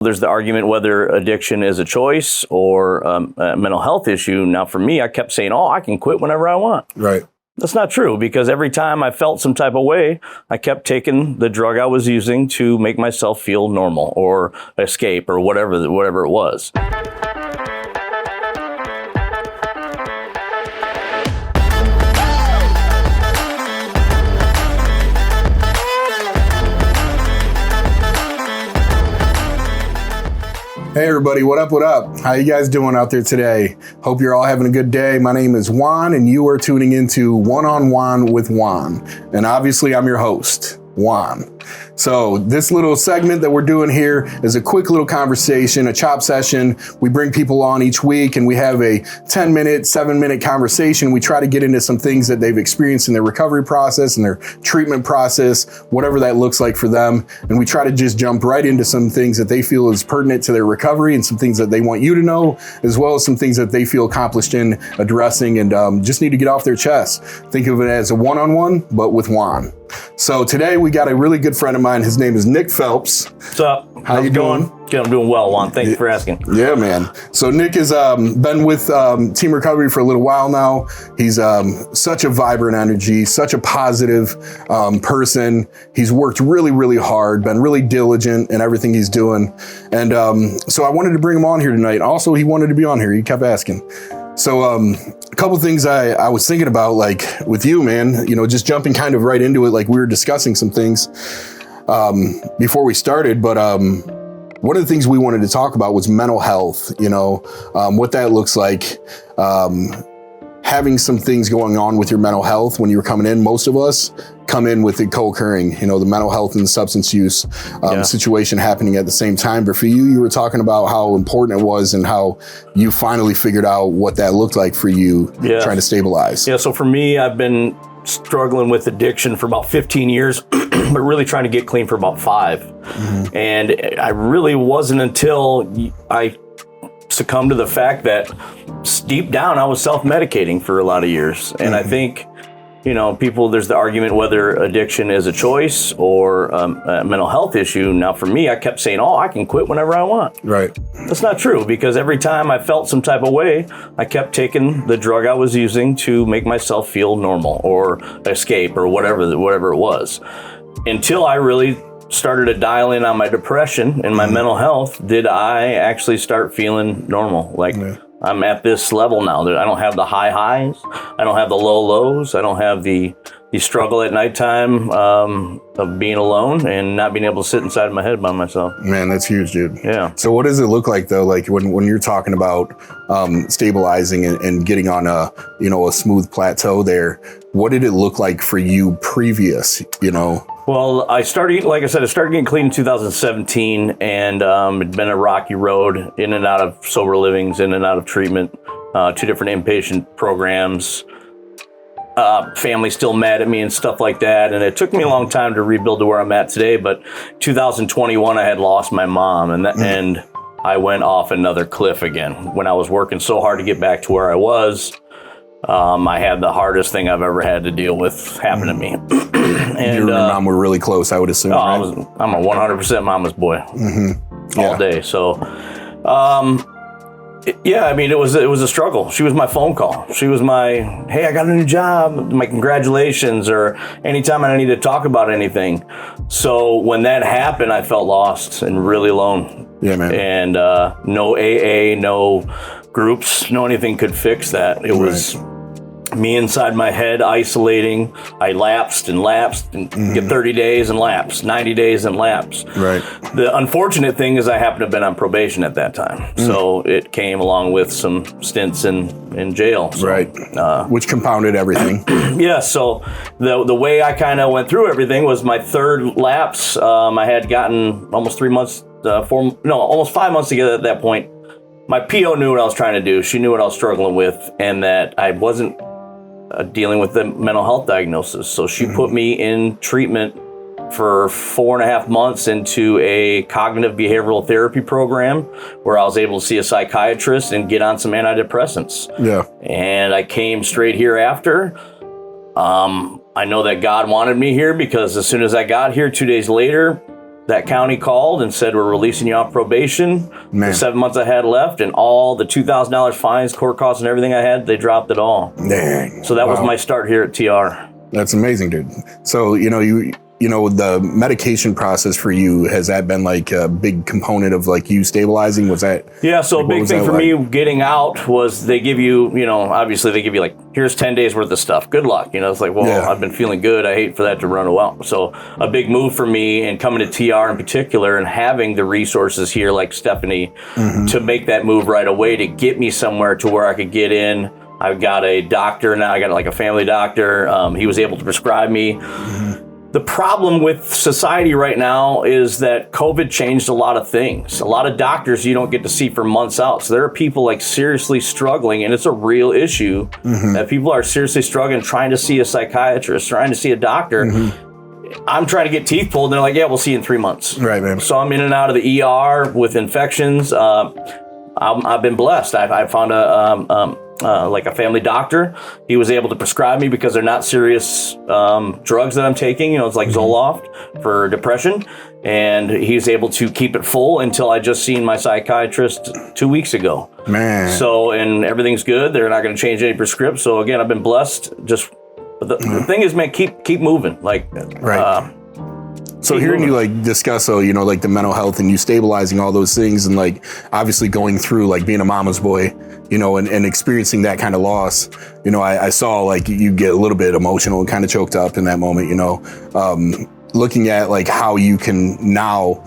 There's the argument whether addiction is a choice or a mental health issue. Now, for me, I kept saying, I can quit whenever I want. Right. That's not true, because every time I felt some type of way, I kept taking the drug I was using to make myself feel normal or escape or whatever it was. Hey everybody, what up, what up? How you guys doing out there today? Hope you're all having a good day. My name is Juan, and you are tuning into One-on-One with Juan. And obviously, I'm your host, Juan. So this little segment that we're doing here is a quick little conversation, a chop session. We bring people on each week and we have a 10-minute, 7-minute conversation. We try to get into some things that they've experienced in their recovery process and their treatment process, whatever that looks like for them. And we try to just jump right into some things that they feel is pertinent to their recovery and some things that they want you to know, as well as some things that they feel accomplished in addressing and just need to get off their chest. Think of it as a one-on-one, but with Juan. So today we got a really good friend of mine. His name is Nick Phelps. What's up? How you doing? Good, I'm doing well, Juan. Thank you for asking. Yeah, man. So Nick has been with Team Recovery for a little while now. He's such a vibrant energy, such a positive person. He's worked really, really hard, been really diligent in everything he's doing. And so I wanted to bring him on here tonight. Also, he wanted to be on here. He kept asking. So a couple things I was thinking about, like with you, man, just jumping kind of right into it, like we were discussing some things before we started. But one of the things we wanted to talk about was mental health, what that looks like, having some things going on with your mental health when you were coming in. Most of us come in with it co-occurring, the mental health and the substance use situation happening at the same time. But for you were talking about how important it was and how you finally figured out what that looked like for you trying to stabilize. Yeah. So for me, I've been struggling with addiction for about 15 years, but really trying to get clean for about 5. Mm-hmm. And I really wasn't until I succumbed to the fact that deep down I was self-medicating for a lot of years. And I think, there's the argument whether addiction is a choice or a mental health issue. Now, for me, I kept saying, I can quit whenever I want. Right. That's not true, because every time I felt some type of way, I kept taking the drug I was using to make myself feel normal or escape or whatever it was. Until I really started to dial in on my depression and my mental health, did I actually start feeling normal? I'm at this level now that I don't have the high highs, I don't have the low lows, I don't have the struggle at nighttime of being alone and not being able to sit inside my head by myself. Man, that's huge, dude. Yeah. So what does it look like though? Like when you're talking about stabilizing and getting on a smooth plateau there, what did it look like for you previous, Well, I started getting clean in 2017, and it'd been a rocky road, in and out of sober livings, in and out of treatment, 2 different inpatient programs, family still mad at me and stuff like that. And it took me a long time to rebuild to where I'm at today. But 2021, I had lost my mom, and I went off another cliff again. When I was working so hard to get back to where I was, I had the hardest thing I've ever had to deal with happen to me. And you and your mom were really close, I would assume. Right? I'm a 100% mama's boy all day. So, it was a struggle. She was my phone call. She was my, hey, I got a new job, my congratulations, or anytime I needed to talk about anything. So when that happened, I felt lost and really alone. Yeah, man. And no AA, no groups, no anything could fix that. It was me inside my head, isolating. I lapsed and get 30 days and lapsed, 90 days and lapsed. Right. The unfortunate thing is I happened to have been on probation at that time. So it came along with some stints in jail. So, right. Which compounded everything. Yeah. So the way I kind of went through everything was my third lapse. I had gotten almost almost 5 months together at that point. My PO knew what I was trying to do. She knew what I was struggling with, and that I wasn't dealing with the mental health diagnosis. So she put me in treatment for 4.5 months into a cognitive behavioral therapy program where I was able to see a psychiatrist and get on some antidepressants. Yeah. And I came straight here after. I know that God wanted me here, because as soon as I got here, 2 days later, that county called and said, we're releasing you off probation. Man. The 7 months I had left and all the $2,000 fines, court costs and everything I had, they dropped it all. Dang. So that was my start here at TR. That's amazing, dude. So, the medication process for you, has that been like a big component of like you stabilizing? Was that? Yeah. So a big thing for me getting out was they give you, obviously they give you like, here's 10 days worth of stuff. Good luck. It's like, well, I've been feeling good. I hate for that to run out. So a big move for me and coming to TR in particular and having the resources here like Stephanie to make that move right away to get me somewhere to where I could get in. I've got a doctor now. I got like a family doctor. He was able to prescribe me. The problem with society right now is that COVID changed a lot of things. A lot of doctors you don't get to see for months out. So there are people like seriously struggling, and it's a real issue that people are seriously struggling, trying to see a psychiatrist, trying to see a doctor. I'm trying to get teeth pulled, and they're like, yeah, we'll see you in 3 months. Right, man. So I'm in and out of the ER with infections. I've been blessed. I found like a family doctor. He was able to prescribe me because they're not serious drugs that I'm taking. It's like Zoloft for depression. And he's able to keep it full until I just seen my psychiatrist 2 weeks ago. Man. So, and everything's good. They're not going to change any prescripts. So again, I've been blessed. Just the thing is, man, keep moving. Like, right. So hearing you like discuss, like the mental health and you stabilizing all those things and like obviously going through like being a mama's boy, and experiencing that kind of loss, I saw like you get a little bit emotional and kind of choked up in that moment, looking at like how you can now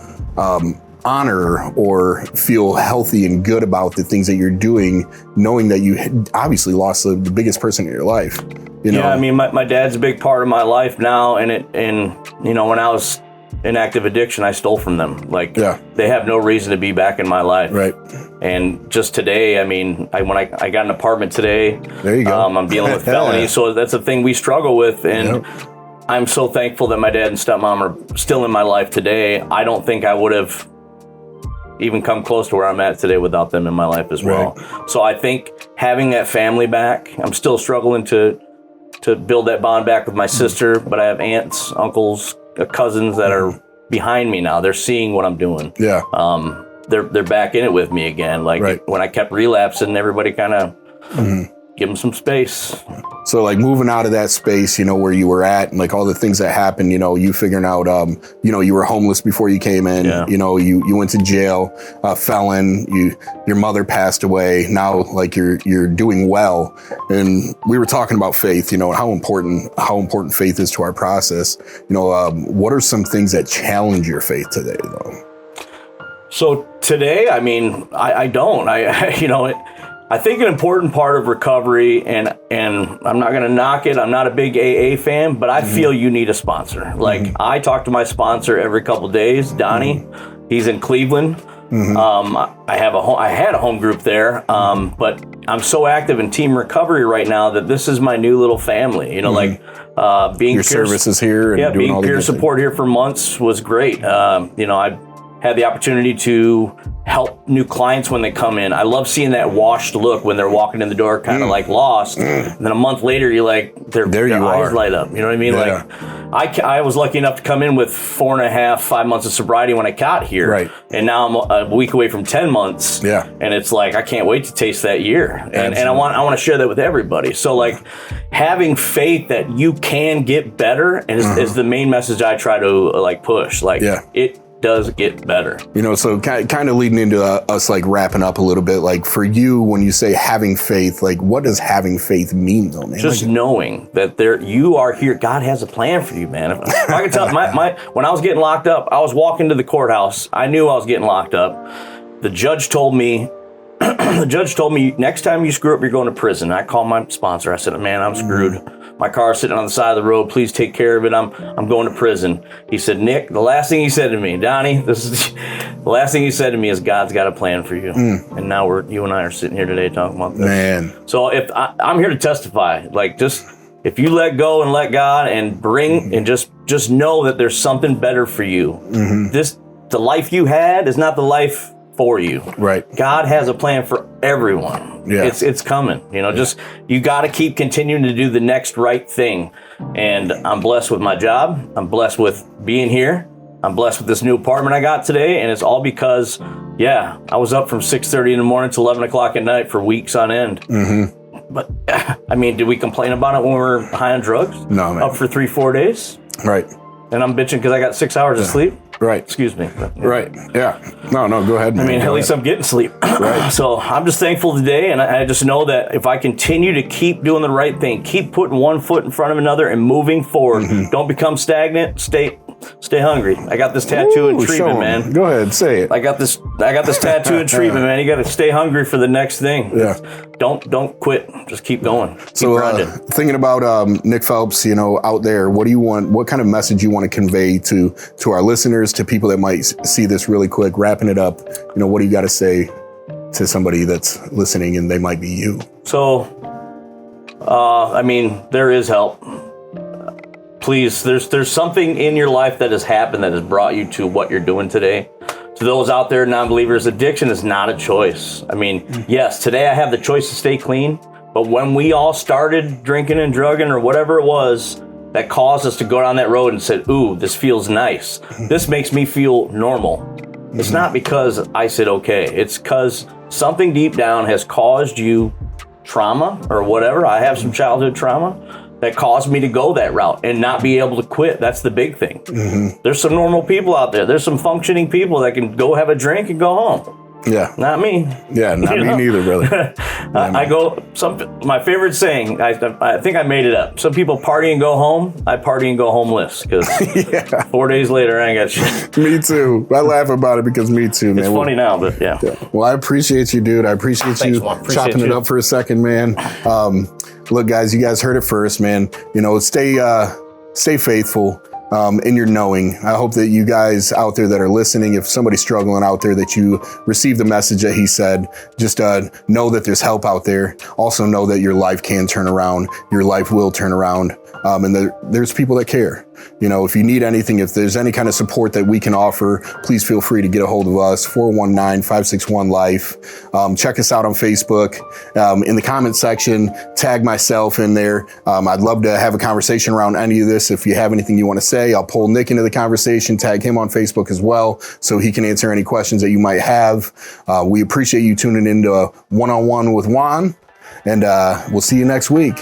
honor or feel healthy and good about the things that you're doing, knowing that you obviously lost the biggest person in your life. Yeah, I mean, my dad's a big part of my life now, and when I was in active addiction, I stole from them. Like, they have no reason to be back in my life. Right. And just today, I mean, when I got an apartment today, there you go. I'm dealing with felonies, so that's a thing we struggle with, and I'm so thankful that my dad and stepmom are still in my life today. I don't think I would have even come close to where I'm at today without them in my life as well. Right. So I think having that family back, I'm still struggling to build that bond back with my sister, but I have aunts, uncles, cousins that are behind me now. They're seeing what I'm doing. Yeah. They're back in it with me again. Like when I kept relapsing, everybody kind of give them some space. So like moving out of that space, where you were at and like all the things that happened, you figuring out, you were homeless before you came in, you went to jail, felon, your mother passed away. Now like you're doing well. And we were talking about faith, how important faith is to our process. What are some things that challenge your faith today though? So today, I mean, I don't, I think an important part of recovery, and I'm not going to knock it, I'm not a big AA fan, but I feel you need a sponsor. Like, I talk to my sponsor every couple days, Donnie. He's in Cleveland. I had a home group there, but I'm so active in team recovery right now that this is my new little family. Like being your services here, and doing being peer support here for months was great. I had the opportunity to help new clients when they come in. I love seeing that washed look when they're walking in the door, kind of like lost. And then a month later, you're like, their eyes light up. You know what I mean? Yeah. Like, I was lucky enough to come in with 4.5, 5 months of sobriety when I got here. Right. And now I'm a week away from 10 months. Yeah. And it's like, I can't wait to taste that year. And I want to share that with everybody. So like having faith that you can get better is the main message I try to like push. Like it does get better. So kind of leading into us like wrapping up a little bit, like for you, when you say having faith, like what does having faith mean though, man? Just like, knowing that you are here. God has a plan for you, man. If I can tell when I was getting locked up, I was walking to the courthouse. I knew I was getting locked up. The judge told me, next time you screw up, you're going to prison. I called my sponsor. I said, man, I'm screwed. My car's sitting on the side of the road. Please take care of it. I'm going to prison. He said, Nick, the last thing he said to me, Donnie, the last thing he said to me is God's got a plan for you. And now you and I are sitting here today talking about this. Man. So if I'm here to testify, like just if you let go and let God and bring and just know that there's something better for you. The life you had is not the life for you. Right. God has a plan for everyone. Yeah. It's coming. Just you got to keep continuing to do the next right thing. And I'm blessed with my job. I'm blessed with being here. I'm blessed with this new apartment I got today, and it's all because, I was up from 6:30 in the morning to 11 o'clock at night for weeks on end. Mm-hmm. But, I mean, did we complain about it when we were high on drugs? No, man. Up for 3-4 days? Right. And I'm bitching because I got 6 hours of sleep? Right. Excuse me. Right. Yeah. No, go ahead, man. I mean, at least I'm getting sleep. Right. So I'm just thankful today, and I just know that if I continue to keep doing the right thing, keep putting one foot in front of another and moving forward, don't become stagnant, stay hungry. I got this tattoo in treatment, man. Go ahead, say it. I got this tattoo in treatment, man. You got to stay hungry for the next thing. Yeah. Don't quit. Just keep going. Keep grinding. Thinking about Nick Phelps, out there, what do you want? What kind of message you want to convey to our listeners, to people that might see this really quick, wrapping it up? What do you got to say to somebody that's listening and they might be you? So, I mean, there is help. Please, there's something in your life that has happened that has brought you to what you're doing today. To those out there, non-believers, addiction is not a choice. I mean, yes, today I have the choice to stay clean, but when we all started drinking and drugging or whatever it was that caused us to go down that road and said, ooh, this feels nice. This makes me feel normal. It's not because I said okay. It's because something deep down has caused you trauma or whatever. I have some childhood trauma that caused me to go that route and not be able to quit. That's the big thing. There's some normal people out there. There's some functioning people that can go have a drink and go home. Yeah. Not me. Yeah, not me neither, brother. My favorite saying, I think I made it up. Some people party and go home. I party and go homeless because 4 days later, I ain't got shit. Me too. I laugh about it because me too, man. It's funny now, but yeah. Well, I appreciate you, dude. I appreciate you chopping it up for a second, man. Look, guys, you guys heard it first, man. Stay faithful. In your knowing. I hope that you guys out there that are listening, if somebody's struggling out there, that you receive the message that he said. Just know that there's help out there. Also know that your life can turn around. Your life will turn around. And there's people that care. If you need anything, if there's any kind of support that we can offer, please feel free to get a hold of us, 419-561-LIFE. Check us out on Facebook. In the comment section, tag myself in there. I'd love to have a conversation around any of this. If you have anything you want to say, I'll pull Nick into the conversation, tag him on Facebook as well, so he can answer any questions that you might have. We appreciate you tuning into One-on-One with Juan, and we'll see you next week.